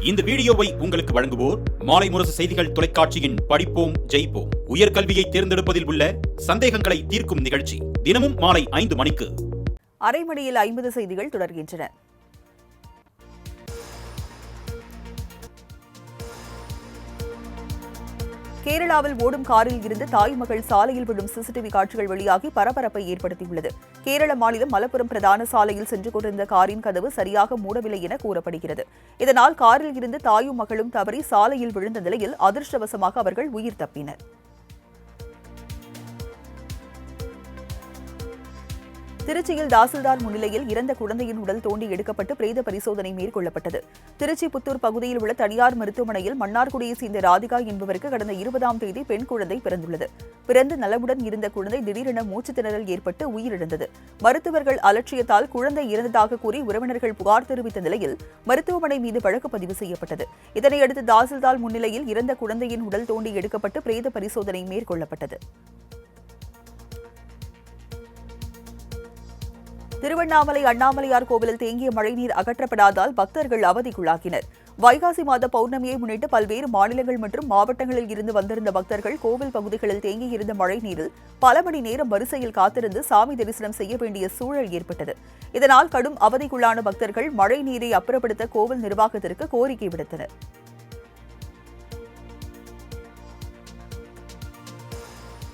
இந்த வீடியோவை உங்களுக்கு வழங்குவோர் மாலை முரசு செய்திகள் தொலைக்காட்சியின் படிப்போம் ஜெயிப்போம் உயர்கல்வியை தேர்ந்தெடுப்பதில் உள்ள சந்தேகங்களை தீர்க்கும் நிகழ்ச்சி தினமும் மாலை 5 மணிக்கு. அரை மணியில் 50 செய்திகள் தொடர்கின்றன. கேரளாவில் ஓடும் காரில் இருந்து தாய் மகள் சாலையில் விழும் சிசிடிவி காட்சிகள் வெளியாகி பரபரப்பை ஏற்படுத்தியுள்ளது. கேரள மாநிலம் மலப்புரம் பிரதான சாலையில் சென்று கொண்டிருந்த காரின் கதவு சரியாக மூடவில்லை என கூறப்படுகிறது. இதனால் காரில் இருந்து தாயும் மகளும் தவறி சாலையில் விழுந்த நிலையில் அதிர்ஷ்டவசமாக அவர்கள் உயிர் தப்பினர். திருச்சியில் தாசில்தார் முன்னிலையில் இறந்த குழந்தையின் உடல் தோண்டி எடுக்கப்பட்டு பிரேத பரிசோதனை மேற்கொள்ளப்பட்டது. திருச்சி புத்தூர் பகுதியில் உள்ள தனியார் மருத்துவமனையில் மன்னார்குடியை சேர்ந்த ராதிகா என்பவருக்கு கடந்த 20ஆம் தேதி பெண் குழந்தை பிறந்துள்ளது. பிறந்து நலமுடன் இருந்த குழந்தை திடீரென மூச்சுத் திணறல் ஏற்பட்டு உயிரிழந்தது. மருத்துவர்கள் அலட்சியத்தால் குழந்தை இறந்ததாக கூறி உறவினர்கள் புகார் தெரிவித்த நிலையில் மருத்துவமனை மீது வழக்கு பதிவு செய்யப்பட்டது. இதனையடுத்து தாசில்தார் முன்னிலையில் இறந்த குழந்தையின் உடல் தோண்டி எடுக்கப்பட்டு பிரேத பரிசோதனை மேற்கொள்ளப்பட்டது. திருவண்ணாமலை அண்ணாமலையார் கோவிலில் தேங்கிய மழைநீர் அகற்றப்படாதால் பக்தர்கள் அவதிக்குள்ளாகினர். வைகாசி மாத பௌர்ணமியை முன்னிட்டு பல்வேறு மாநிலங்கள் மற்றும் மாவட்டங்களில் இருந்து வந்திருந்த பக்தர்கள் கோவில் பகுதிகளில் தேங்கியிருந்த மழைநீரில் பல மணி நேரம் வரிசையில் காத்திருந்து சாமி தரிசனம் செய்ய வேண்டிய சூழல் ஏற்பட்டது. இதனால் கடும் அவதிக்குள்ளான பக்தர்கள் மழை நீரை அப்புறப்படுத்த கோவில் நிர்வாகத்திற்கு கோரிக்கை விடுத்தனர்.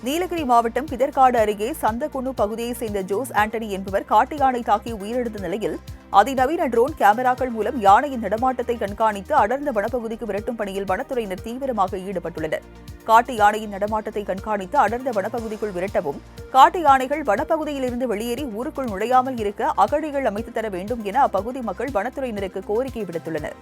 நீலகிரி மாவட்டம் பிதற்காடு அருகே சந்தகுன்னு பகுதியைச் சேர்ந்த ஜோஸ் ஆண்டனி என்பவர் காட்டு யானை தாக்கி உயிரிழந்த நிலையில் அதிநவீன ட்ரோன் கேமராக்கள் மூலம் யானையின் நடமாட்டத்தை கண்காணித்து அடர்ந்த வனப்பகுதிக்கு விரட்டும் பணியில் வனத்துறையினர் தீவிரமாக ஈடுபட்டுள்ளனர். காட்டு யானையின் நடமாட்டத்தை கண்காணித்து அடர்ந்த வனப்பகுதிக்குள் விரட்டவும், காட்டு யானைகள் வனப்பகுதியில் இருந்து வெளியேறி ஊருக்குள் நுழையாமல் இருக்க அகழிகள் அமைத்து தர வேண்டும் என அப்பகுதி மக்கள் வனத்துறையினருக்கு கோரிக்கை விடுத்துள்ளனர்.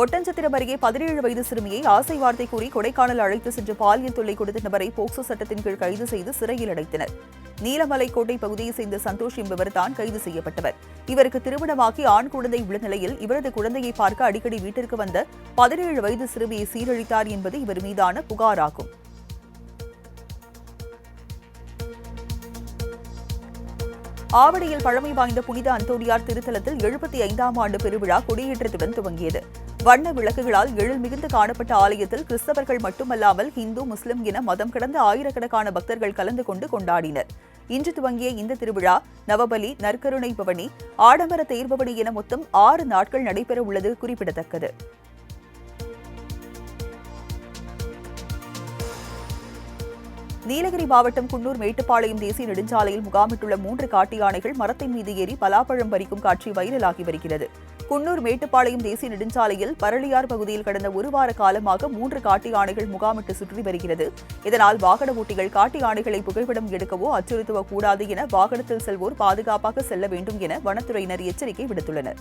ஒட்டன்சத்திரம் அருகே 17 வயது சிறுமியை ஆசை வார்த்தை கூறி கொடைக்கானல் அழைத்து சென்று பாலியல் தொல்லை கொடுத்த நபரை போக்சோ சட்டத்தின் கீழ் கைது செய்து சிறையில் அடைத்தனர். நீலமலைக்கோட்டை பகுதியைச் சேர்ந்த சந்தோஷ் என்பவர் தான் கைது செய்யப்பட்டவர். இவருக்கு திருமணமாகி ஆண் குழந்தை உள்ள நிலையில் இவரது குழந்தையை பார்க்க அடிக்கடி வீட்டிற்கு வந்த 17 வயது சிறுமியை சீரழித்தார் என்பது இவர் மீதான புகாராகும். ஆவடியில் பழமை வாய்ந்த புனித அந்தோனியார் திருத்தலத்தில் 75ஆம் ஆண்டு பெருவிழா கொடியேற்றத்துடன் துவங்கியது. வண்ண விளக்குகளால் எழில் மிகுந்து காணப்பட்ட ஆலயத்தில் கிறிஸ்தவர்கள் மட்டுமல்லாமல் இந்து, முஸ்லிம் என மதம் கடந்த ஆயிரக்கணக்கான பக்தர்கள் கலந்து கொண்டு கொண்டாடினர். இன்று துவங்கிய இந்த திருவிழா நவபலி, நற்கருணை பவனி, ஆடம்பர தேர்பவனி என மொத்தம் 6 நாட்கள் நடைபெற உள்ளது குறிப்பிடத்தக்கது. நீலகிரி மாவட்டம் குன்னூர் மேட்டுப்பாளையம் தேசிய நெடுஞ்சாலையில் முகாமிட்டுள்ள 3 காட்டு யானைகள் மரத்தின் மீது ஏறி பலாப்பழம் பறிக்கும் காட்சி வைரலாகி வருகிறது. குன்னூர் மேட்டுப்பாளையம் தேசிய நெடுஞ்சாலையில் பரளியார் பகுதியில் கடந்த 1 வார காலமாக 3 காட்டு யானைகள் முகாமிட்டு சுற்றி வருகிறது. இதனால் வாகன ஓட்டிகள் காட்டு யானைகளை புகைப்படம் எடுக்கவோ அச்சுறுத்தவோ கூடாது என வாகனத்தில் செல்வோர் பாதுகாப்பாக செல்ல வேண்டும் என வனத்துறையினர் எச்சரிக்கை விடுத்துள்ளனர்.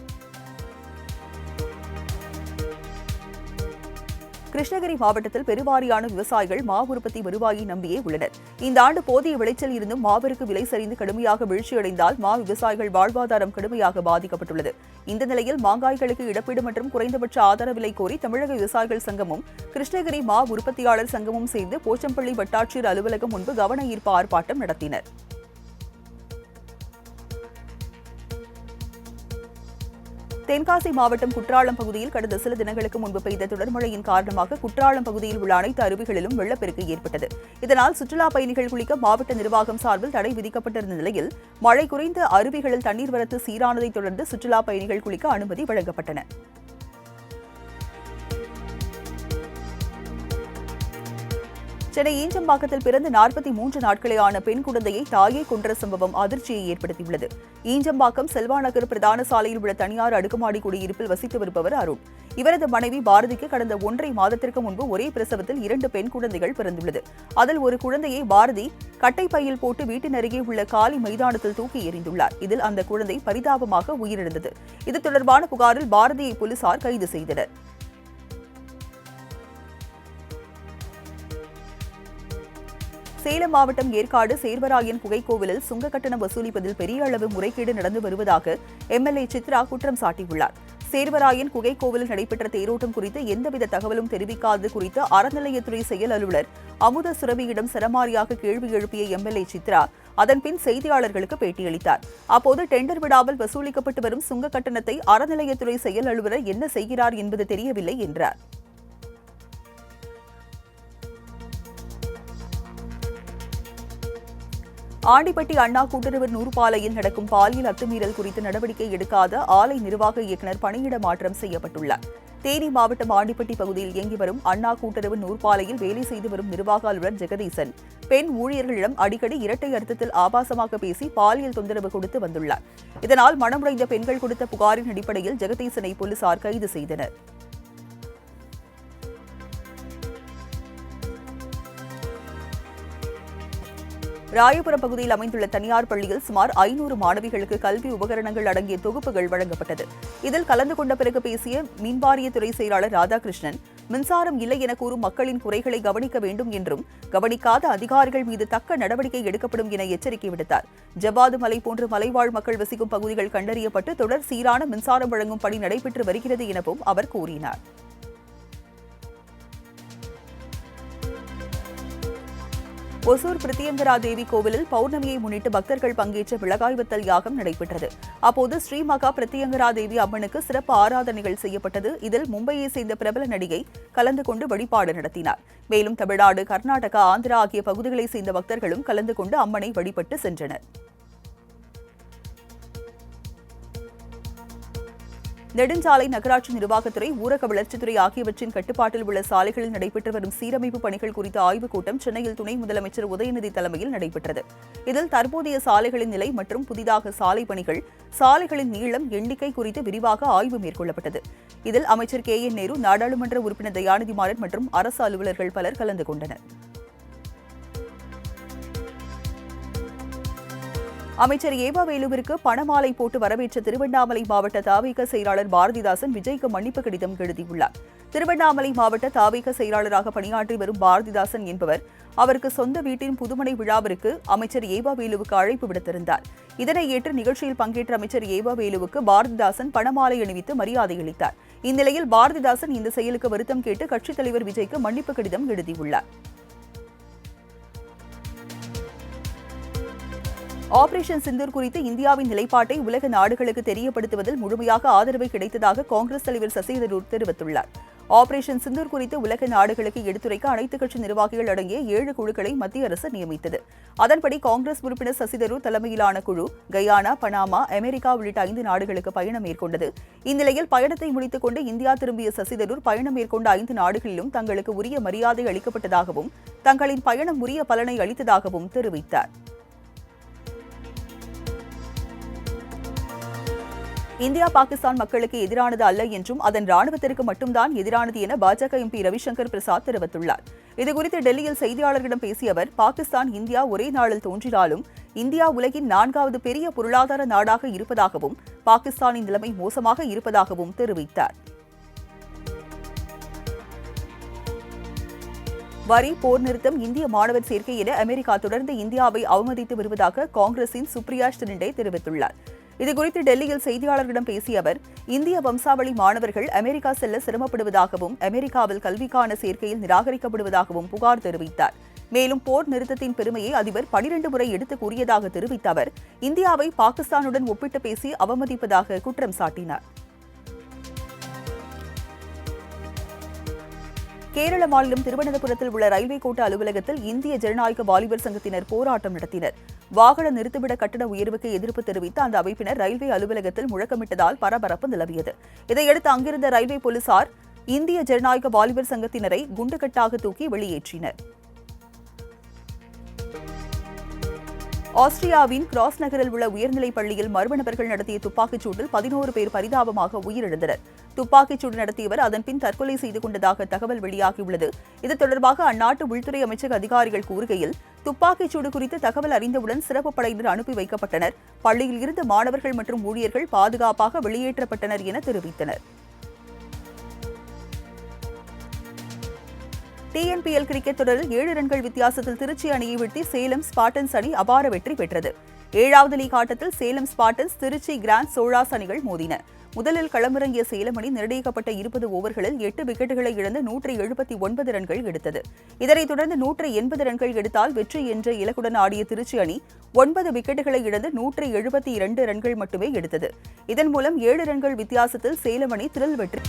கிருஷ்ணகிரி மாவட்டத்தில் பெருவாரியான விவசாயிகள் மா உற்பத்தி வருவாயை நம்பியே உள்ளனர். இந்த ஆண்டு போதிய விளைச்சல் இருந்தும் மாவிற்கு விலை சரிந்து கடுமையாக வீழ்ச்சியடைந்தால் மா விவசாயிகள் வாழ்வாதாரம் கடுமையாக பாதிக்கப்பட்டுள்ளது. இந்த நிலையில் மாங்காய்களுக்கு இழப்பீடு மற்றும் குறைந்தபட்ச ஆதார விலை கோரி தமிழக விவசாயிகள் சங்கமும் கிருஷ்ணகிரி மா உற்பத்தியாளர் சங்கமும் சேர்ந்து போச்சம்பள்ளி வட்டாட்சியர் அலுவலகம் முன்பு கவன ஈர்ப்பு ஆர்ப்பாட்டம் நடத்தினர். தென்காசி மாவட்டம் குற்றாலம் பகுதியில் கடந்த சில தினங்களுக்கு முன்பு பெய்த தொடர் மழையின் காரணமாக குற்றாலம் பகுதியில் உள்ள அனைத்து அருவிகளிலும் வெள்ளப்பெருக்கு ஏற்பட்டது. இதனால் சுற்றுலா பயணிகள் குளிக்க மாவட்ட நிர்வாகம் சார்பில் தடை விதிக்கப்பட்டிருந்த நிலையில் மழை குறைந்த அருவிகளில் தண்ணீர் வரத்து சீரானதைத் தொடர்ந்து சுற்றுலா பயணிகள் குளிக்க அனுமதி வழங்கப்பட்டன. சென்னை ஈஞ்சம்பாக்கத்தில் பிறந்து 43 நாட்களே ஆன பெண் குழந்தையை தாயை கொன்ற சம்பவம் அதிர்ச்சியை ஏற்படுத்தியுள்ளது. ஈஞ்சம்பாக்கம் செல்வா நகர் பிரதான சாலையில் உள்ள தனியார் அடுக்குமாடி குடியிருப்பில் வசித்து வருபவர் அருண். இவரது மனைவி பாரதிக்கு கடந்த 1.5 மாதத்திற்கு முன்பு ஒரே பிரசவத்தில் 2 பெண் குழந்தைகள் பிறந்துள்ளது. அதில் ஒரு குழந்தையை பாரதி கட்டை பையில் போட்டு வீட்டின் அருகே உள்ள காலி மைதானத்தில் தூக்கி எறிந்துள்ளார். இதில் அந்த குழந்தை பரிதாபமாக உயிரிழந்தது. இது தொடர்பான புகாரில் பாரதியை போலீசார் கைது செய்தனர். சேலம் மாவட்டம் ஏற்காடு சேர்வராயன் புகைக்கோவிலில் சுங்க கட்டணம் வசூலிப்பதில் பெரிய அளவு முறைகேடு நடந்து வருவதாக எம்எல்ஏ சித்ரா குற்றம் சாட்டியுள்ளார். சேர்வராயன் குகை கோவிலில் நடைபெற்ற தேரோட்டம் குறித்து எந்தவித தகவலும் தெரிவிக்காதது குறித்து அறநிலையத்துறை செயல் அலுவலர் அமுத சுரபியிடம் சரமாரியாக கேள்வி எழுப்பிய எம்எல்ஏ சித்ரா அதன்பின் செய்தியாளர்களுக்கு பேட்டியளித்தார். அப்போது டெண்டர் விடாமல் வசூலிக்கப்பட்டு வரும் சுங்க கட்டணத்தை அறநிலையத்துறை செயல் அலுவலர் என்ன செய்கிறார் என்பது தெரியவில்லை என்றார். ஆண்டிப்பட்டி அண்ணா கூட்டுறவு நூற்பாலையில் நடக்கும் பாலியல் அத்துமீறல் குறித்து நடவடிக்கை எடுக்காத ஆலை நிர்வாக இயக்குநர் பணியிட மாற்றம் செய்யப்பட்டுள்ளார். தேனி மாவட்டம் ஆண்டிப்பட்டி பகுதியில் இயங்கி வரும் அண்ணா கூட்டுறவு நூற்பாலையில் வேலை செய்து வரும் நிர்வாக அலுவலர் ஜெகதீசன் பெண் ஊழியர்களிடம் அடிக்கடி இரட்டை அர்த்தத்தில் ஆபாசமாக பேசி பாலியல் தொந்தரவு கொடுத்து வந்துள்ளார். இதனால் மனமுடைந்த பெண்கள் கொடுத்த புகாரின் அடிப்படையில் ஜெகதீசனை போலீசார் கைது செய்தனர். ராயபுரம் பகுதியில் அமைந்துள்ள தனியார் பள்ளியில் சுமார் 500 மாணவிகளுக்கு கல்வி உபகரணங்கள் அடங்கிய தொகுப்புகள் வழங்கப்பட்டது. இதில் கலந்து கொண்ட பிறகு பேசிய மின்வாரியத்துறை செயலாளர் ராதாகிருஷ்ணன், மின்சாரம் இல்லை என கூறும் மக்களின் குறைகளை கவனிக்க வேண்டும் என்றும் கவனிக்காத அதிகாரிகள் மீது தக்க நடவடிக்கை எடுக்கப்படும் என எச்சரிக்கை விடுத்தார். ஜவ்வாது மலை போன்ற மலைவாழ் மக்கள் வசிக்கும் பகுதிகள் கண்டறியப்பட்டு தொடர் சீரான மின்சாரம் வழங்கும் பணி நடைபெற்று வருகிறது எனவும் அவர் கூறினார். ஒசூர் பிரித்தியங்கரா தேவி கோவிலில் பௌர்ணமியை முன்னிட்டு பக்தர்கள் பங்கேற்ற விளக்காய் வத்தல் யாகம் நடைபெற்றது. அப்போது ஸ்ரீமகா பிரித்தியங்கரா தேவி அம்மனுக்கு சிறப்பு ஆராதனைகள் செய்யப்பட்டது. இதில் மும்பையை சேர்ந்த பிரபல நடிகை கலந்து கொண்டு வழிபாடு நடத்தினார். மேலும் தமிழ்நாடு, கர்நாடகா, ஆந்திரா ஆகிய பகுதிகளைச் சேர்ந்த பக்தர்களும் கலந்து கொண்டு அம்மனை வழிபட்டு சென்றனர். நெடுஞ்சாலை, நகராட்சி நிர்வாகத்துறை, ஊரக வளர்ச்சித்துறை ஆகியவற்றின் கட்டுப்பாட்டில் உள்ள சாலைகளில் நடைபெற்று வரும் சீரமைப்பு பணிகள் குறித்த ஆய்வுக் கூட்டம் சென்னையில் துணை முதலமைச்சர் உதயநிதி தலைமையில் நடைபெற்றது. இதில் தற்போதைய சாலைகளின் நிலை மற்றும் புதிதாக சாலை பணிகள், சாலைகளின் நீளம், எண்ணிக்கை குறித்து விரிவாக ஆய்வு மேற்கொள்ளப்பட்டது. இதில் அமைச்சர் KN நேரு, நாடாளுமன்ற உறுப்பினர் தயாநிதி மாறன் மற்றும் அரசு அலுவலர்கள் பலர் கலந்து கொண்டனர். அமைச்சர் ஏவா வேலுவிற்கு பணமாலை போட்டு வரவேற்ற திருவண்ணாமலை மாவட்ட தவிக செயலாளர் பாரதிதாசன் விஜய்க்கு மன்னிப்பு கடிதம் எழுதியுள்ளார். திருவண்ணாமலை மாவட்ட தவிக செயலாளராக பணியாற்றி வரும் பாரதிதாசன் என்பவர் அவருக்கு சொந்த வீட்டின் புதுமனை விழாவிற்கு அமைச்சர் ஏவா வேலுவுக்கு அழைப்பு விடுத்திருந்தார். இதனை ஏற்று நிகழ்ச்சியில் பங்கேற்ற அமைச்சர் ஏவா வேலுவுக்கு பாரதிதாசன் பணமாலை அணிவித்து மரியாதை அளித்தார். இந்நிலையில் பாரதிதாசன் இந்த செயலுக்கு வருத்தம் கேட்டு கட்சித் தலைவர் விஜய்க்கு மன்னிப்பு கடிதம் எழுதியுள்ளார். ஆபரேஷன் சிந்தூர் குறித்து இந்தியாவின் நிலைப்பாட்டை உலக நாடுகளுக்கு தெரியப்படுத்துவதில் முழுமையாக ஆதரவு கிடைத்ததாக காங்கிரஸ் தலைவர் சசி தரூர் தெரிவித்துள்ளார். ஆபரேஷன் சிந்தூர் குறித்து உலக நாடுகளுக்கு எடுத்துரைக்க அனைத்துக் கட்சி நிர்வாகிகள் அடங்கிய 7 குழுக்களை மத்திய அரசு நியமித்தது. அதன்படி காங்கிரஸ் உறுப்பினர் சசி தரூர் தலைமையிலான குழு கயானா, பனாமா, அமெரிக்கா உள்ளிட்ட 5 நாடுகளுக்கு பயணம் மேற்கொண்டது. இந்நிலையில் பயணத்தை முடித்துக் கொண்டு இந்தியா திரும்பிய சசி தரூர் பயணம் மேற்கொண்ட 5 நாடுகளிலும் தங்களுக்கு உரிய மரியாதை அளிக்கப்பட்டதாகவும் தங்களின் பயணம் உரிய பலனை அளித்ததாகவும் தெரிவித்தார். இந்தியா பாகிஸ்தான் மக்களுக்கு எதிரானது அல்ல என்றும் அதன் ராணுவத்திற்கு மட்டும்தான் எதிரானது என பாஜக MP ரவிசங்கர் பிரசாத் தெரிவித்துள்ளார். இதுகுறித்து டெல்லியில் செய்தியாளர்களிடம் பேசிய அவர், பாகிஸ்தான், இந்தியா ஒரே நாளில் தோன்றினாலும் இந்தியா உலகின் 4வது பெரிய பொருளாதார நாடாக இருப்பதாகவும் பாகிஸ்தானின் நிலைமை மோசமாக இருப்பதாகவும் தெரிவித்தார். வரி, போர் நிறுத்தம், இந்திய மாணவர் சேர்க்கை என அமெரிக்கா தொடர்ந்து இந்தியாவை அவமதித்து வருவதாக காங்கிரசின் சுப்ரியா ஷிண்டே தெரிவித்துள்ளார். இதுகுறித்து டெல்லியில் செய்தியாளர்களிடம் பேசிய அவர், இந்திய வம்சாவளி மாணவர்கள் அமெரிக்கா செல்ல சிரமப்படுவதாகவும் அமெரிக்காவில் கல்விக்கான சேர்க்கையில் நிராகரிக்கப்படுவதாகவும் புகார் தெரிவித்தார். மேலும் போர் நிறுத்தத்தின் பெருமையை அதிபர் 12 முறை எடுத்து கூறியதாக தெரிவித்த அவர், இந்தியாவை பாகிஸ்தானுடன் ஒப்பிட்டு பேசி அவமதிப்பதாக குற்றம் சாட்டினார். கேரள மாநிலம் திருவனந்தபுரத்தில் உள்ள ரயில்வே கோட்ட அலுவலகத்தில் இந்திய ஜனநாயக வாலிபர் சங்கத்தினர் போராட்டம் நடத்தினர். வாகன நிறுத்துமிட கட்டண உயர்வுக்கு எதிர்ப்பு தெரிவித்து அந்த அமைப்பினர் ரயில்வே அலுவலகத்தில் முழக்கமிட்டதால் பரபரப்பு நிலவியது. இதையடுத்து அங்கிருந்த ரயில்வே போலீசார் இந்திய ஜனநாயக வாலிபர் சங்கத்தினரை குண்டுகட்டாக தூக்கி வெளியேற்றினர். ஆஸ்திரியாவின் கிராஸ் நகரில் உள்ள உயர்நிலைப் பள்ளியில் மர்ம நபர்கள் நடத்திய துப்பாக்கிச் சூட்டில் 11 பேர் பரிதாபமாக உயிரிழந்தனர். துப்பாக்கிச் சூடு நடத்தியவர் அதன்பின் தற்கொலை செய்து கொண்டதாக தகவல் வெளியாகியுள்ளது. இது தொடர்பாக அந்நாட்டு உள்துறை அமைச்சக அதிகாரிகள் கூறுகையில், துப்பாக்கிச் சூடு குறித்து தகவல் அறிந்தவுடன் சிறப்பு படையினர் அனுப்பி வைக்கப்பட்டனர். பள்ளியில் இருந்த மாணவர்கள் மற்றும் ஊழியர்கள் பாதுகாப்பாக வெளியேற்றப்பட்டனர் என தெரிவித்தனர். TNPL கிரிக்கெட் தொடரில் 7 ரன்கள் வித்தியாசத்தில் திருச்சி அணியை வீழ்த்தி சேலம் ஸ்பார்டன்ஸ் அணி அபார வெற்றி பெற்றது. 7வது லீக் ஆட்டத்தில் சேலம் ஸ்பார்டன்ஸ், திருச்சி கிராண்ட் சோழாஸ் அணிகள் மோதின. முதலில் களமிறங்கிய சேலம் அணி நிர்ணயிக்கப்பட்ட 20 ஓவர்களில் 8 விக்கெட்டுகளை இழந்து 179 ரன்கள் எடுத்தது. இதனைத் தொடர்ந்து 180 ரன்கள் எடுத்தால் வெற்றி என்ற இலக்குடன் ஆடிய திருச்சி அணி 9 விக்கெட்டுகளை இழந்து 172 ரன்கள் மட்டுமே எடுத்தது. இதன் மூலம் 7 ரன்கள் வித்தியாசத்தில் சேலம் அணி த்ரில் வெற்றி.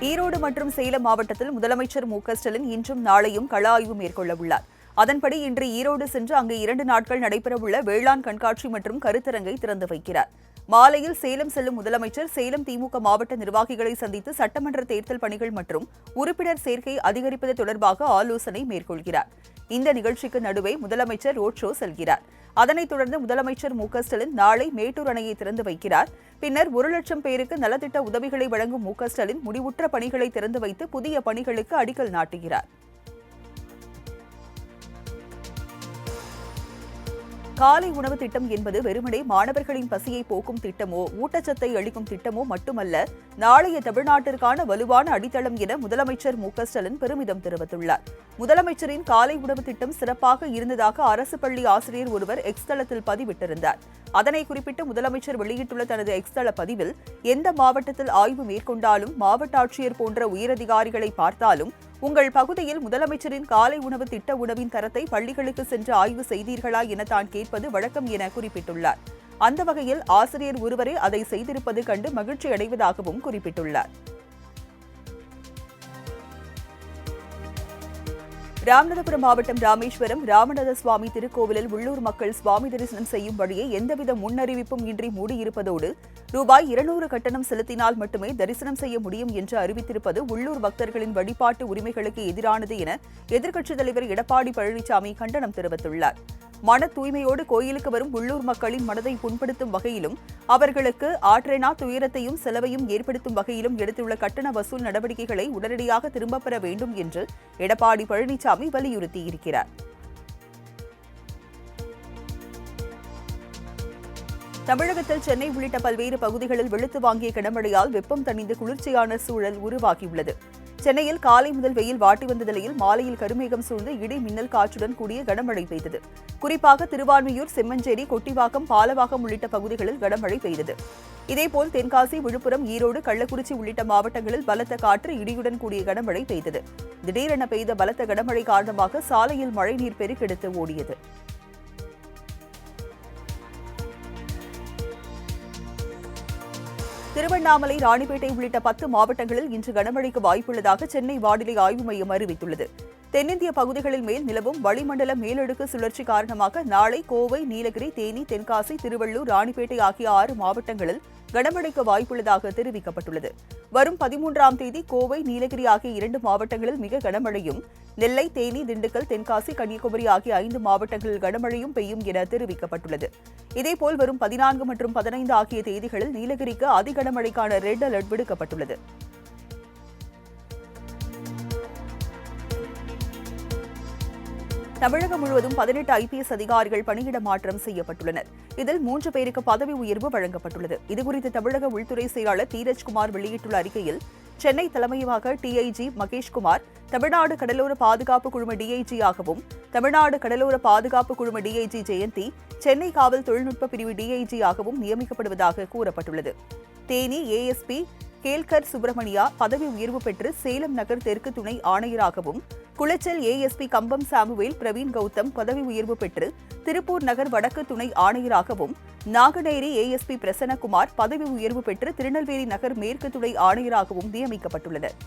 ஈரோடு மற்றும் சேலம் மாவட்டத்தில் முதலமைச்சர் மு.க.ஸ்டாலின் இன்றும் நாளையும் கள ஆய்வு மேற்கொள்ள உள்ளார். அதன்படி இன்று ஈரோடு சென்று அங்கு 2 நாட்கள் நடைபெறவுள்ள வேளாண் கண்காட்சி மற்றும் கருத்தரங்கை திறந்து வைக்கிறார். மாலையில் சேலம் செல்லும் முதலமைச்சர் சேலம் திமுக மாவட்ட நிர்வாகிகளை சந்தித்து சட்டமன்ற தேர்தல் பணிகள் மற்றும் உறுப்பினர் சேர்க்கை அதிகரிப்பது தொடர்பாக ஆலோசனை மேற்கொள்கிறார். இந்த நிகழ்ச்சிக்கு நடுவே முதலமைச்சர் ரோட் ஷோ செல்கிறார். அதனைத் தொடர்ந்து முதலமைச்சர் மு.க.ஸ்டாலின் நாளை மேட்டூர் அணையை திறந்து வைக்கிறார். பின்னர் 1 லட்சம் பேருக்கு நலத்திட்ட உதவிகளை வழங்கும் மு.க.ஸ்டாலின் முடிவுற்ற பணிகளை திறந்து வைத்து புதிய பணிகளுக்கு அடிக்கல் நாட்டுகிறார். காலை உணவு திட்டம் என்பது வெறுமனே மாணவர்களின் பசியை போக்கும் திட்டமோ ஊட்டச்சத்தை அளிக்கும் திட்டமோ மட்டுமல்ல, நாளைய தமிழ்நாட்டிற்கான வலுவான அடித்தளம் என முதலமைச்சர் மு.க.ஸ்டாலின் பெருமிதம் தெரிவித்துள்ளார். முதலமைச்சரின் காலை உணவு திட்டம் சிறப்பாக இருந்ததாக அரசு பள்ளி ஆசிரியர் ஒருவர் எக்ஸ் தளத்தில் பதிவிட்டிருந்தார். அதனை குறிப்பிட்டு முதலமைச்சர் வெளியிட்டுள்ள தனது எக்ஸ் தள பதிவில், எந்த மாவட்டத்தில் ஆய்வு மேற்கொண்டாலும் மாவட்ட ஆட்சியர் போன்ற உயரதிகாரிகளை பார்த்தாலும் உங்கள் பகுதியில் முதலமைச்சரின் காலை உணவு திட்ட உணவின் தரத்தை பள்ளிகளுக்கு சென்று ஆய்வு செய்தீர்களா என தான் கேட்பது வழக்கம் என குறிப்பிட்டுள்ளார். அந்த வகையில் ஆசிரியர் ஒருவரே அதை செய்திருப்பது கண்டு மகிழ்ச்சி அடைவதாகவும் குறிப்பிட்டுள்ளார். ராமநாதபுரம் மாவட்டம் ராமேஸ்வரம் ராமநாத சுவாமி திருக்கோவிலில் உள்ளூர் மக்கள் சுவாமி தரிசனம் செய்யும் வழியை எந்தவித முன்னறிவிப்பும் இன்றி மூடியிருப்பதோடு ரூபாய் 200 கட்டணம் செலுத்தினால் மட்டுமே தரிசனம் செய்ய முடியும் என்று அறிவித்திருப்பது உள்ளூர் பக்தர்களின் வழிபாட்டு உரிமைகளுக்கு எதிரானது என எதிர்க்கட்சித் தலைவர் எடப்பாடி பழனிசாமி கண்டனம் தெரிவித்துள்ளார். மன தூய்மையோடு கோயிலுக்கு வரும் உள்ளூர் மக்களின் மனதை புண்படுத்தும் வகையிலும் அவர்களுக்கு ஆற்றேனா துயரத்தையும் செலவையும் ஏற்படுத்தும் வகையிலும் எடுத்துள்ள கட்டண வசூல் நடவடிக்கைகளை உடனடியாக திரும்பப் பெற வேண்டும் என்று எடப்பாடி பழனிசாமி வலியுறுத்தியிருக்கிறார். தமிழகத்தில் சென்னை உள்ளிட்ட பல்வேறு பகுதிகளில் வெளுத்து வாங்கிய கனமழையால் வெப்பம் தணிந்து குளிர்ச்சியான சூழல் உருவாகியுள்ளது. சென்னையில் காலை முதல் வெயில் வாட்டி வந்த நிலையில் மாலையில் கருமேகம் சூழ்ந்து இடி மின்னல் காற்றுடன் கூடிய கனமழை பெய்தது. குறிப்பாக திருவான்மியூர், செம்மஞ்சேரி, கொட்டிவாக்கம், பாலவாக்கம் உள்ளிட்ட பகுதிகளில் கனமழை பெய்தது. இதேபோல் தென்காசி, விழுப்புரம், ஈரோடு, கள்ளக்குறிச்சி உள்ளிட்ட மாவட்டங்களில் பலத்த காற்று, இடியுடன் கூடிய கனமழை பெய்தது. திடீரென பெய்த பலத்த கனமழை காரணமாக சாலையில் மழைநீர் பெருக்கெடுத்து ஓடியது. திருவண்ணாமலை, ராணிப்பேட்டை உள்ளிட்ட 10 மாவட்டங்களில் இன்று கனமழைக்கு வாய்ப்புள்ளதாக சென்னை வானிலை ஆய்வு மையம் அறிவித்துள்ளது. தென்னிந்திய பகுதிகளில் மேல் நிலவும் வளிமண்டல மேலடுக்கு சுழற்சி காரணமாக நாளை கோவை, நீலகிரி, தேனி, தென்காசி, திருவள்ளூர், ராணிப்பேட்டை ஆகிய 6 மாவட்டங்களில் கனமழைக்கு வாய்ப்புள்ளதாக தெரிவிக்கப்பட்டுள்ளது. வரும் 13ஆம் தேதி கோவை, நீலகிரி ஆகிய 2 மாவட்டங்களில் மிக கனமழையும், நெல்லை, தேனி, திண்டுக்கல், தென்காசி, கன்னியாகுமரி ஆகிய 5 மாவட்டங்களில் கனமழையும் பெய்யும் என தெரிவிக்கப்பட்டுள்ளது. இதேபோல் வரும் 14 மற்றும் 15 ஆகிய தேதிகளில் நீலகிரிக்கு அதி கனமழைக்கான ரெட் அலர்ட் விடுக்கப்பட்டுள்ளது. தமிழகம் முழுவதும் 18 ஐபிஎஸ் அதிகாரிகள் பணியிட மாற்றம் செய்யப்பட்டுள்ளனர். இதில் 3 பேருக்கு பதவி உயர்வு வழங்கப்பட்டுள்ளது. இதுகுறித்து தமிழக உள்துறை செயலாளர் தீரஜ்குமார் வெளியிட்டுள்ள அறிக்கையில், சென்னை தலைமையக டிஐஜி மகேஷ்குமார் தமிழ்நாடு கடலோர பாதுகாப்பு குழும டிஐஜியாகவும், தமிழ்நாடு கடலோர பாதுகாப்பு குழும டிஐஜி ஜெயந்தி சென்னை காவல் தொழில்நுட்ப பிரிவு டிஐஜியாகவும் நியமிக்கப்படுவதாக கூறப்பட்டுள்ளது. தேனி ஏஎஸ்பி கேல்கர் சுப்பிரமணியா பதவி உயர்வு பெற்று சேலம் நகர் தெற்கு துணை ஆணையராகவும், குளச்சல் ஏஎஸ்பி கம்பம் சாமுவேல் பிரவீன் கௌதம் பதவி உயர்வு பெற்று திருப்பூர் நகர் வடக்கு துணை ஆணையராகவும், நாங்குநேரி ஏஎஸ்பி பிரசன்னகுமார் பதவி உயர்வு பெற்று திருநெல்வேலி நகர் மேற்கு துணை ஆணையராகவும் நியமிக்கப்பட்டுள்ளனர்.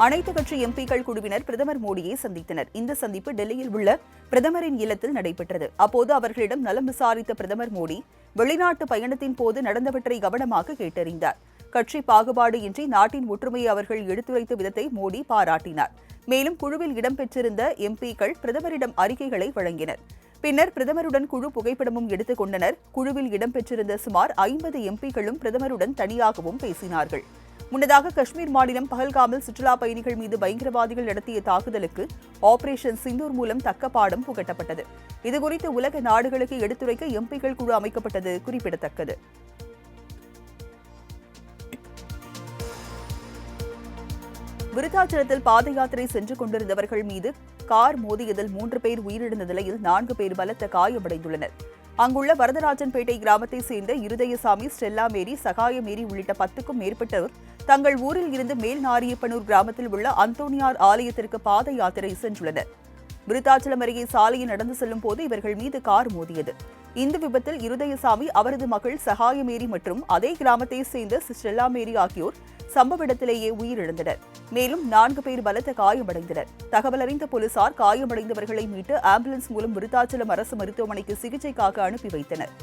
அனைத்து கட்சி எம்பிக்கள் குழுவினர் பிரதமர் மோடியை சந்தித்தனர். இந்த சந்திப்பு டெல்லியில் உள்ள பிரதமரின் இல்லத்தில் நடைபெற்றது. அப்போது அவர்களிடம் நலம் விசாரித்த பிரதமர் மோடி வெளிநாட்டு பயணத்தின் போது நடந்தவற்றை கவனமாக கேட்டறிந்தார். கட்சி பாகுபாடு இன்றி நாட்டின் ஒற்றுமையை அவர்கள் எடுத்துரைத்த விதத்தை மோடி பாராட்டினார். மேலும் குழுவில் இடம்பெற்றிருந்த எம்பிக்கள் பிரதமரிடம் அறிக்கைகளை வழங்கினர். பின்னர் பிரதமருடன் குழு புகைப்படமும் எடுத்துக் கொண்டனர். குழுவில் இடம்பெற்றிருந்த சுமார் 50 எம்பிக்களும் பிரதமருடன் தனியாகவும் பேசினார்கள். முன்னதாக காஷ்மீர் மாநிலம் பஹல்காமில் சுற்றுலா பயணிகள் மீது பயங்கரவாதிகள் நடத்திய தாக்குதலுக்கு ஆபரேஷன் சிந்தூர் மூலம் தக்க பாடம் புகட்டப்பட்டது. இதுகுறித்து உலக நாடுகளுக்கு எடுத்துரைக்க எம்பிக்கள் குழு அமைக்கப்பட்டது குறிப்பிடத்தக்கது. விருத்தாச்சலத்தில் பாத யாத்திரை சென்று கொண்டிருந்தவர்கள் மீது கார் மோதியதில் 3 பேர் உயிரிழந்த நிலையில் 4 பேர் பலத்த காயமடைந்துள்ளனர். அங்குள்ள வரதராஜன்பேட்டை கிராமத்தை சேர்ந்த இருதயசாமி, ஸ்டெல்லா மேரி, சகாய மேரி உள்ளிட்ட 10க்கும் மேற்பட்டோர் தங்கள் ஊரில் இருந்து மேல் நாரியப்பனூர் கிராமத்தில் உள்ள அந்தோணியார் ஆலயத்திற்கு பாத யாத்திரை சென்றுள்ளனர். விருத்தாச்சலம் அருகே சாலையில் நடந்து செல்லும் போது இவர்கள் மீது கார் மோதியது. இந்த விபத்தில் இருதயசாமி, அவரது மகள் சகாயமேரி மற்றும் அதே கிராமத்தை சேர்ந்த ஸ்டெல்லா மேரி ஆகியோர் சம்பவ இடத்திலேயே உயிரிழந்தனர். மேலும் 4 பேர் பலத்த காயமடைந்தனர். தகவல் அறிந்த போலீசார் காயமடைந்தவர்களை மீட்டு ஆம்புலன்ஸ் மூலம் விருத்தாச்சலம் அரசு மருத்துவமனைக்கு சிகிச்சைக்காக அனுப்பி வைத்தனர்.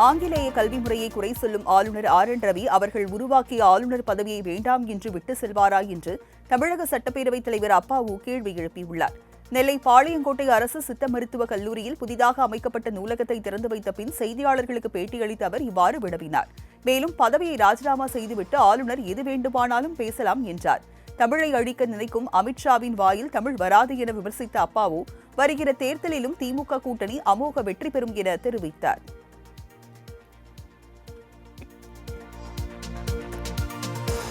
ஆங்கிலேய கல்வி முறையை குறை சொல்லும் ஆளுநர் RN ரவி அவர்கள் உருவாக்கிய ஆளுநர் பதவியை வேண்டாம் என்று விட்டு செல்வாரா என்று தமிழக சட்டப்பேரவைத் தலைவர் அப்பாவு கேள்வி எழுப்பியுள்ளார். நெல்லை பாளையங்கோட்டை அரசு சித்த மருத்துவக் கல்லூரியில் புதிதாக அமைக்கப்பட்ட நூலகத்தை திறந்து வைத்த பின் செய்தியாளர்களுக்கு பேட்டியளித்த அவர் இவ்வாறு வினவினார். மேலும் பதவியை ராஜினாமா செய்துவிட்டு ஆளுநர் எது வேண்டுமானாலும் பேசலாம் என்றார். தமிழை அழிக்க நினைக்கும் அமித்ஷாவின் வாயில் தமிழ் வராது என விமர்சித்த அப்பாவு வருகிற தேர்தலிலும் திமுக கூட்டணி அமோக வெற்றி பெறும் என தெரிவித்தார்.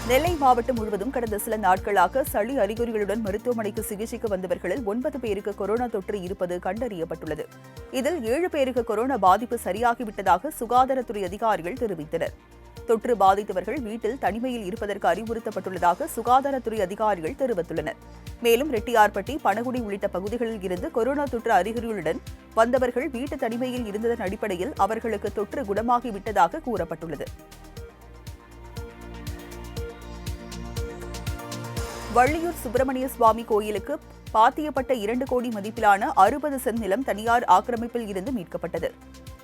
நெல்லை மாவட்டம் முழுவதும் கடந்த சில நாட்களாக சளி அறிகுறிகளுடன் மருத்துவமனைக்கு சிகிச்சைக்கு வந்தவர்களில் 9 பேருக்கு கொரோனா தொற்று இருப்பது கண்டறியப்பட்டுள்ளது. இதில் 7 பேருக்கு கொரோனா பாதிப்பு சரியாகிவிட்டதாக சுகாதாரத்துறை அதிகாரிகள் தெரிவித்தனர். தொற்று பாதித்தவர்கள் வீட்டில் தனிமையில் இருப்பதற்கு அறிவுறுத்தப்பட்டுள்ளதாக சுகாதாரத்துறை அதிகாரிகள் தெரிவித்துள்ளனர். மேலும் ரெட்டியார்பட்டி, பனகுடி உள்ளிட்ட பகுதிகளில் இருந்து கொரோனா தொற்று அறிகுறிகளுடன் வந்தவர்கள் வீட்டு தனிமையில் இருந்ததன் அடிப்படையில் அவர்களுக்கு தொற்று குணமாகிவிட்டதாக கூறப்பட்டுள்ளது. வள்ளியூர் சுப்பிரமணிய சுவாமி கோயிலுக்கு பாத்தியப்பட்ட 2 கோடி மதிப்பிலான 60 சென்ட் நிலம் தனியார் ஆக்கிரமிப்பில் இருந்து மீட்கப்பட்டது.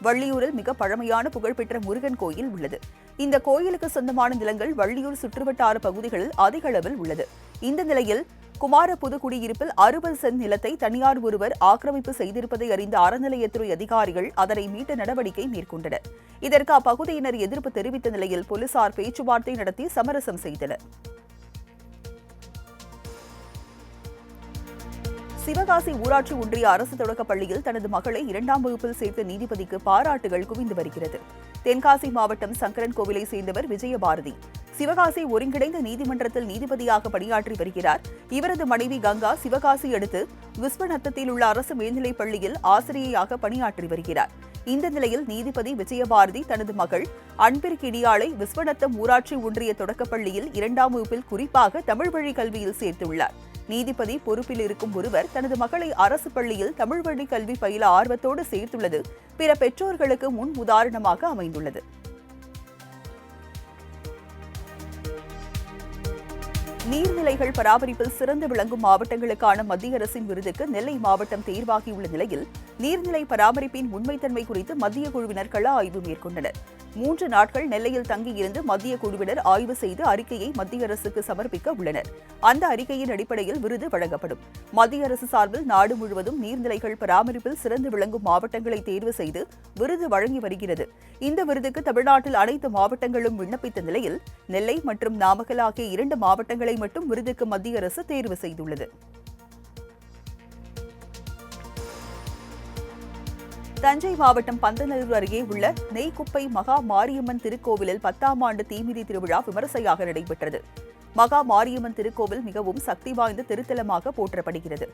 வள்ளியூரில் மிக பழமையான புகழ்பெற்ற முருகன் கோயில் உள்ளது. இந்த கோயிலுக்கு சொந்தமான நிலங்கள் வள்ளியூர் சுற்றுவட்டார பகுதிகளில் அதிக அளவில் உள்ளது. இந்த நிலையில் குமாரபுது குடியிருப்பில் 60 சென்ட் நிலத்தை தனியார் ஒருவர் ஆக்கிரமிப்பு செய்திருப்பதை அறிந்த அறநிலையத்துறை அதிகாரிகள் அதனை மீட்ட நடவடிக்கை மேற்கொண்டனர். இதற்கு அப்பகுதியினர் எதிர்ப்பு தெரிவித்த நிலையில் போலீசார் பேச்சுவார்த்தை நடத்தி சமரசம் செய்தனர். சிவகாசி ஊராட்சி ஒன்றிய அரசு தொடக்கப் பள்ளியில் தனது மகளை 2ஆம் வகுப்பில் சேர்த்த நீதிபதிக்கு பாராட்டுகள் குவிந்து வருகிறது. தென்காசி மாவட்டம் சங்கரன் கோவிலை சேர்ந்தவர் விஜயபாரதி சிவகாசி ஒருங்கிணைந்த நீதிமன்றத்தில் நீதிபதியாக பணியாற்றி வருகிறார். இவரது மனைவி கங்கா சிவகாசி அடுத்து விஸ்வநத்தத்தில் உள்ள அரசு மேல்நிலைப் பள்ளியில் ஆசிரியையாக பணியாற்றி வருகிறார். இந்த நிலையில் நீதிபதி விஜயபாரதி தனது மகள் அன்பிற்கிடியாளை விஸ்வநத்தம் ஊராட்சி ஒன்றிய தொடக்கப் பள்ளியில் 2ஆம் வகுப்பில் குறிப்பாக தமிழ் வழி கல்வியில் சேர்த்துள்ளார். நீதிபதி பொறுப்பில் இருக்கும் ஒருவர் தனது மகளை அரசு பள்ளியில் தமிழ் வழி கல்வி பயில ஆர்வத்தோடு சேர்த்துள்ளது பிற பெற்றோர்களுக்கு முன் உதாரணமாக அமைந்துள்ளது. நீர்நிலைகள் பராமரிப்பில் சிறந்து விளங்கும் மாவட்டங்களுக்கான மத்திய அரசின் விருதுக்கு நெல்லை மாவட்டம் தேர்வாகியுள்ள நிலையில் நீர்நிலை பராமரிப்பின் உண்மைத்தன்மை குறித்து மத்திய குழுவினர் கள ஆய்வு மேற்கொண்டனர். 3 நாட்கள் நெல்லையில் தங்கியிருந்து மத்திய குழுவினர் ஆய்வு செய்து அறிக்கையை மத்திய அரசுக்கு சமர்ப்பிக்க உள்ளனர். அந்த அறிக்கையின் அடிப்படையில் விருது வழங்கப்படும். மத்திய அரசு சார்பில் நாடு முழுவதும் நீர்நிலைகள் பராமரிப்பில் சிறந்து விளங்கும் மாவட்டங்களை தேர்வு செய்து விருது வழங்கி வருகிறது. இந்த விருதுக்கு தமிழ்நாட்டில் அனைத்து மாவட்டங்களும் விண்ணப்பித்த நிலையில் நெல்லை மற்றும் நாமக்கல் ஆகிய 2 மாவட்டங்களை மட்டும் விருதுக்கு மத்திய அரசு தேர்வு செய்துள்ளது. தஞ்சை மாவட்டம் பந்தநல்லூர் அருகே உள்ள நெய்க்குப்பை மகா மாரியம்மன் திருக்கோவிலில் 10ஆம் ஆண்டு தீமிதி திருவிழா விமரிசையாக நடைபெற்றது. மகா மாரியம்மன் திருக்கோவில் மிகவும் சக்தி வாய்ந்த திருத்தலமாக போற்றப்படுகிறது.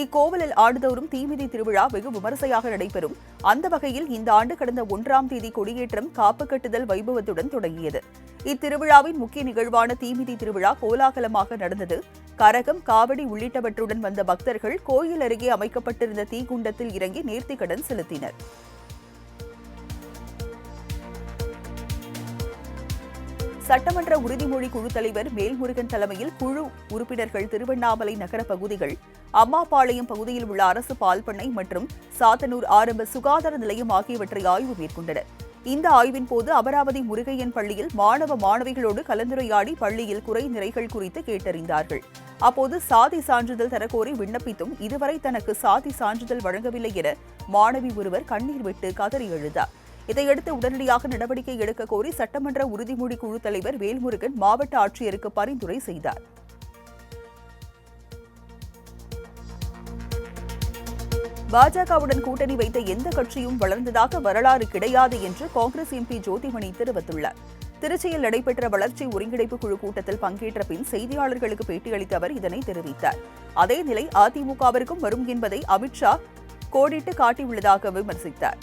இக்கோவிலில் ஆண்டுதோறும் தீமிதி திருவிழா வெகு விமரிசையாக நடைபெறும். அந்த வகையில் இந்த ஆண்டு கடந்த 1ஆம் தேதி கொடியேற்றம், காப்பு கட்டுதல் வைபவத்துடன் தொடங்கியது. இத்திருவிழாவின் முக்கிய நிகழ்வான தீமிதி திருவிழா கோலாகலமாக நடந்தது. கரகம், காவடி உள்ளிட்டவற்றுடன் வந்த பக்தர்கள் கோயில் அருகே அமைக்கப்பட்டிருந்த தீக்குண்டத்தில் இறங்கி நேர்த்திக்கடன் செலுத்தினர். சட்டமன்ற உறுதிமொழி குழு தலைவர் மேல்முருகன் தலைமையில் குழு உறுப்பினர்கள் திருவண்ணாமலை நகர பகுதிகள், அம்மாபாளையம் பகுதியில் உள்ள அரசு பால் பண்ணை மற்றும் சாத்தனூர் ஆரம்ப சுகாதார நிலையம் ஆகியவற்றை ஆய்வு மேற்கொண்டனர். இந்த ஆய்வின் போது அமராவதி முருகையன் பள்ளியில் மாணவ மாணவிகளோடு கலந்துரையாடி பள்ளியில் குறை நிறைகள் குறித்து கேட்டறிந்தார்கள். அப்போது சாதி சான்றிதழ் தரக்கோரி விண்ணப்பித்தும் இதுவரை தனக்கு சாதி சான்றிதழ் வழங்கவில்லை என மாணவி ஒருவர் கண்ணீர் விட்டு கதறி எழுந்தார். இதையடுத்து உடனடியாக நடவடிக்கை எடுக்க கோரி சட்டமன்ற உறுதிமொழி குழு தலைவர் வேல்முருகன் மாவட்ட ஆட்சியருக்கு பரிந்துரை செய்தார். பாஜகவுடன் கூட்டணி வைத்த எந்த கட்சியும் வளர்ந்ததாக வரலாறு கிடையாது என்று காங்கிரஸ் எம்பி ஜோதிமணி தெரிவித்துள்ளார். திருச்சியில் நடைபெற்ற வளர்ச்சி ஒருங்கிணைப்பு குழு கூட்டத்தில் பங்கேற்ற பின் செய்தியாளர்களுக்கு பேட்டியளித்த அவர் இதனை தெரிவித்தார். அதே நிலை அதிமுகவிற்கும் வரும் என்பதை அமித்ஷா கோடிட்டு காட்டியுள்ளதாக விமர்சித்தார்.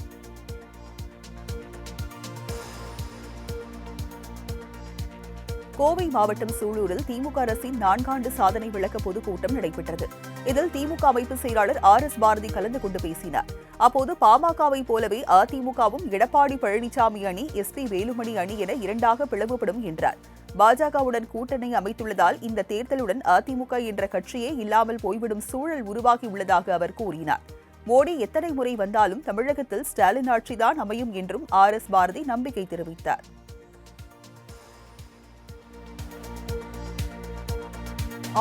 கோவை மாவட்டம் சூலூரில் திமுக அரசின் 4 ஆண்டு சாதனை விளக்க பொதுக்கூட்டம் நடைபெற்றது. இதில் திமுக அமைப்பு செயலாளர் RS பாரதி கலந்து கொண்டு பேசினார். அப்போது பாமகவை போலவே அதிமுகவும் எடப்பாடி பழனிசாமி அணி, SP வேலுமணி அணி என இரண்டாக பிளவுபடும் என்றார். பாஜகவுடன் கூட்டணி அமைத்துள்ளதால் இந்த தேர்தலுடன் அதிமுக என்ற கட்சியே இல்லாமல் போய்விடும் சூழல் உருவாகியுள்ளதாக அவர் கூறினார். மோடி எத்தனை முறை வந்தாலும் தமிழகத்தில் ஸ்டாலின் ஆட்சிதான் அமையும் என்றும் RS பாரதி நம்பிக்கை தெரிவித்தார்.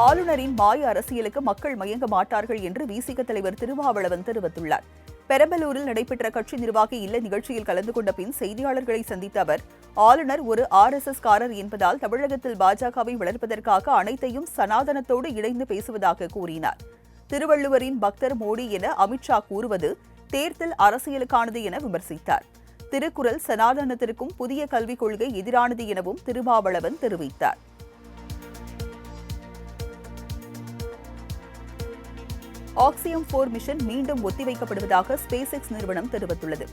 ஆளுநரின் மாய அரசியலுக்கு மக்கள் மயங்க மாட்டார்கள் என்று விசிக தலைவர் திருமாவளவன் தெரிவித்துள்ளார். பெரம்பலூரில் நடைபெற்ற கட்சி நிர்வாகி இல்ல நிகழ்ச்சியில் கலந்து கொண்ட பின் செய்தியாளர்களை சந்தித்த அவர், ஆளுநர் ஒரு RSS காரர் என்பதால் தமிழகத்தில் பாஜகவை வளர்ப்பதற்காக அனைத்தையும் சனாதனத்தோடு இணைந்து பேசுவதாக கூறினார். திருவள்ளுவரின் பக்தர் மோடி என அமித்ஷா கூறுவது தேர்தல் அரசியலுக்கானது என விமர்சித்தார். திருக்குறள் சனாதனத்திற்கும் புதிய கல்விக் கொள்கை எதிரானது எனவும் திருமாவளவன் தெரிவித்தார். ஆக்சியம் 4 மிஷன் மீண்டும் ஒத்திவைக்கப்படுவதாக SpaceX நிறுவனம் தெரிவித்துள்ளது.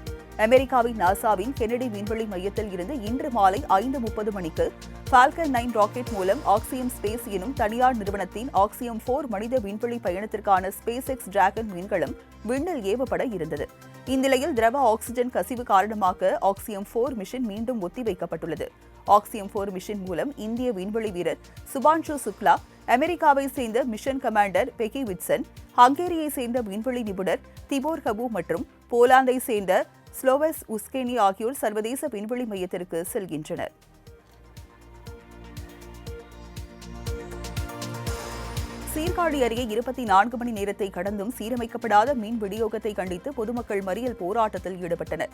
அமெரிக்காவின் நாசாவின் கென்னடி விண்வெளி மையத்தில் இருந்து இன்று மாலை 5:30 மணிக்கு Falcon 9 ராக்கெட் மூலம் ஆக்சியம் ஸ்பேஸ் எனும் தனியார் நிறுவனத்தின் ஆக்சியம் 4 மனித விண்வெளி பயணத்திற்கான SpaceX டிராகன் விண்கலம் விண்ணில் ஏவப்பட இருந்தது. இந்நிலையில் திரவ ஆக்சிஜன் கசிவு காரணமாக ஆக்சியம் 4 மிஷன் மீண்டும் ஒத்திவைக்கப்பட்டுள்ளது. ஆக்சியம் 4 மிஷன் மூலம் இந்திய விண்வெளி வீரர் சுபான்ஷு சுக்லா, அமெரிக்காவை சேர்ந்த மிஷன் கமாண்டர் பெகி விட்சன், ஹங்கேரியை சேர்ந்த விண்வெளி நிபுணர் திபோர் கபு மற்றும் போலாந்தை சேர்ந்த ஸ்லோவஸ் உஸ்கேனி ஆகியோர் சர்வதேச விண்வெளி மையத்திற்கு செல்கின்றனர். சீர்காழி அருகே 24 மணி நேரத்தை கடந்தும் சீரமைக்கப்படாத மின் விநியோகத்தை கண்டித்து பொதுமக்கள் மறியல் போராட்டத்தில் ஈடுபட்டனர்.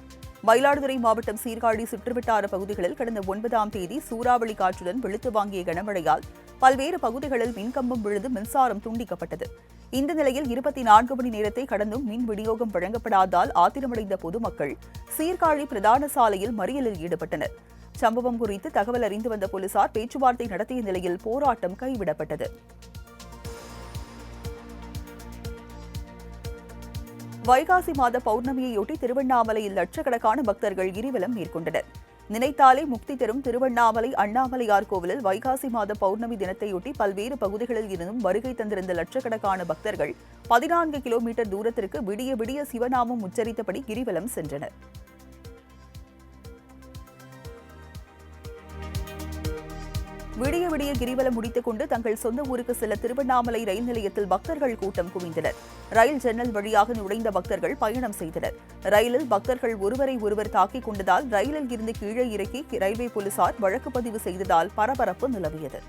மயிலாடுதுறை மாவட்டம் சீர்காழி சுற்றுவட்டார பகுதிகளில் கடந்த 9ஆம் தேதி சூறாவளி காற்றுடன் வெளுத்து வாங்கிய கனமழையால் பல்வேறு பகுதிகளில் மின்கம்பம் விழுந்து மின்சாரம் துண்டிக்கப்பட்டது. இந்த நிலையில் 24 மணி நேரத்தை கடந்தும் மின் விநியோகம் வழங்கப்படாததால் ஆத்திரமடைந்த பொதுமக்கள் சீர்காழி பிரதான சாலையில் மறியலில் ஈடுபட்டனர். சம்பவம் குறித்து தகவல் அறிந்து வந்த போலீசார் பேச்சுவார்த்தை நடத்திய நிலையில் போராட்டம் கைவிடப்பட்டது. வைகாசி மாத பௌர்ணமியையொட்டி திருவண்ணாமலையில் லட்சக்கணக்கான பக்தர்கள் கிரிவலம் மேற்கொண்டனர். நினைத்தாலே முக்தி தரும் திருவண்ணாமலை அண்ணாமலையார் கோவிலில் வைகாசி மாத பௌர்ணமி தினத்தையொட்டி பல்வேறு பகுதிகளில் இருந்தும் வருகை தந்திருந்த லட்சக்கணக்கான பக்தர்கள் 14 கிலோமீட்டர் தூரத்திற்கு விடிய விடிய சிவநாமம் உச்சரித்தபடி கிரிவலம் சென்றனர். விடிய விடிய கிரிவலம் முடித்துக் கொண்டு தங்கள் சொந்த ஊருக்கு செல்ல திருவண்ணாமலை ரயில் நிலையத்தில் பக்தர்கள் கூட்டம் குவிந்தனர். ரயில் ஜன்னல் வழியாக நுழைந்த பக்தர்கள் பயணம் செய்தனர். ரயிலில் பக்தர்கள் ஒருவரை ஒருவர் தாக்கிக் கொண்டதால் ரயிலில் இருந்து கீழே இறக்கி ரயில்வே போலீசார் வழக்கு பதிவு செய்ததால் பரபரப்பு நிலவியது.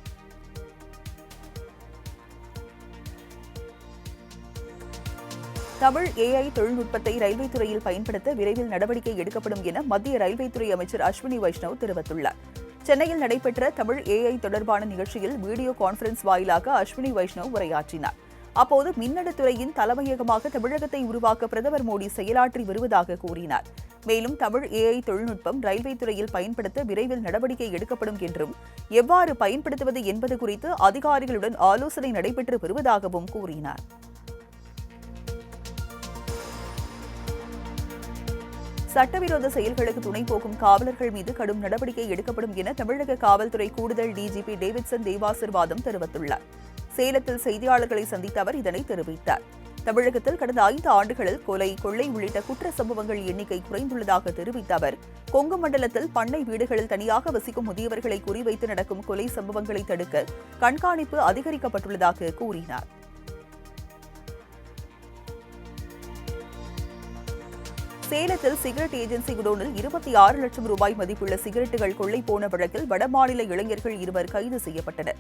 தமிழ் AI தொழில்நுட்பத்தை ரயில்வே துறையில் பயன்படுத்த விரைவில் நடவடிக்கை எடுக்கப்படும் என மத்திய ரயில்வே துறை அமைச்சர் அஸ்வினி வைஷ்ணவ் தெரிவித்துள்ளார். சென்னையில் நடைபெற்ற தமிழ் AI தொடர்பான நிகழ்ச்சியில் வீடியோ கான்பரன்ஸ் வாயிலாக அஸ்வினி வைஷ்ணவ் உரையாற்றினார். அப்போது மின்னணு துறையின் தலைமையகமாக தமிழகத்தை உருவாக்க பிரதமர் மோடி செயலாற்றி வருவதாக கூறினார். மேலும் தமிழ் AI தொழில்நுட்பம் ரயில்வே துறையில் பயன்படுத்த விரைவில் நடவடிக்கை எடுக்கப்படும் என்றும் எவ்வாறு பயன்படுத்துவது என்பது குறித்து அதிகாரிகளுடன் ஆலோசனை நடைபெற்று வருவதாகவும் கூறினார். சட்டவிரோத செயல்களுக்கு துணை போகும் காவலர்கள் மீது கடும் நடவடிக்கை எடுக்கப்படும் என தமிழக காவல்துறை கூடுதல் DGP டேவிட்சன் தேவாசிர்வாதம் தெரிவித்துள்ளார். சேலத்தில் செய்தியாளர்களை சந்தித்த அவர் இதனை தெரிவித்தார். தமிழகத்தில் கடந்த 5 ஆண்டுகளில் கொலை, கொள்ளை உள்ளிட்ட குற்ற சம்பவங்கள் எண்ணிக்கை குறைந்துள்ளதாக தெரிவித்த அவர், கொங்கு மண்டலத்தில் பண்ணை வீடுகளில் தனியாக வசிக்கும் முதியவர்களை குறிவைத்து நடக்கும் கொலை சம்பவங்களை தடுக்க கண்காணிப்பு அதிகரிக்கப்பட்டுள்ளதாக கூறினார். சேலத்தில் சிகரெட் ஏஜென்சி குடோனில் 26 லட்சம் ரூபாய் மதிப்புள்ள சிகரெட்டுகள் கொள்ளை போன வழக்கில் வடமாநில இளைஞர்கள் 2 கைது செய்யப்பட்டனர்.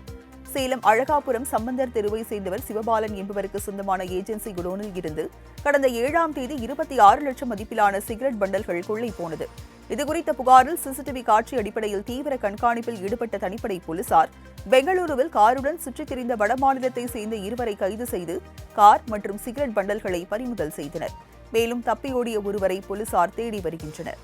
சேலம் அழகாபுரம் சம்பந்தர் தெருவை சேர்ந்தவர் சிவபாலன் என்பவருக்கு சொந்தமான ஏஜென்சி குடோனில் இருந்து கடந்த 7ஆம் தேதி 26 லட்சம் மதிப்பிலான சிகரெட் பண்டல்கள் கொள்ளை போனது. இதுகுறித்த புகாரில் CCTV காட்சி அடிப்படையில் தீவிர கண்காணிப்பில் ஈடுபட்ட தனிப்படை போலீசார் பெங்களூருவில் காருடன் சுற்றித் திரிந்த வடமாநிலத்தை சேர்ந்த 2 கைது செய்து கார் மற்றும் சிகரெட் பண்டல்களை பறிமுதல் செய்தனர். மேலும் தப்பியோடிய ஒருவரை போலீசார் தேடி வருகின்றனர்.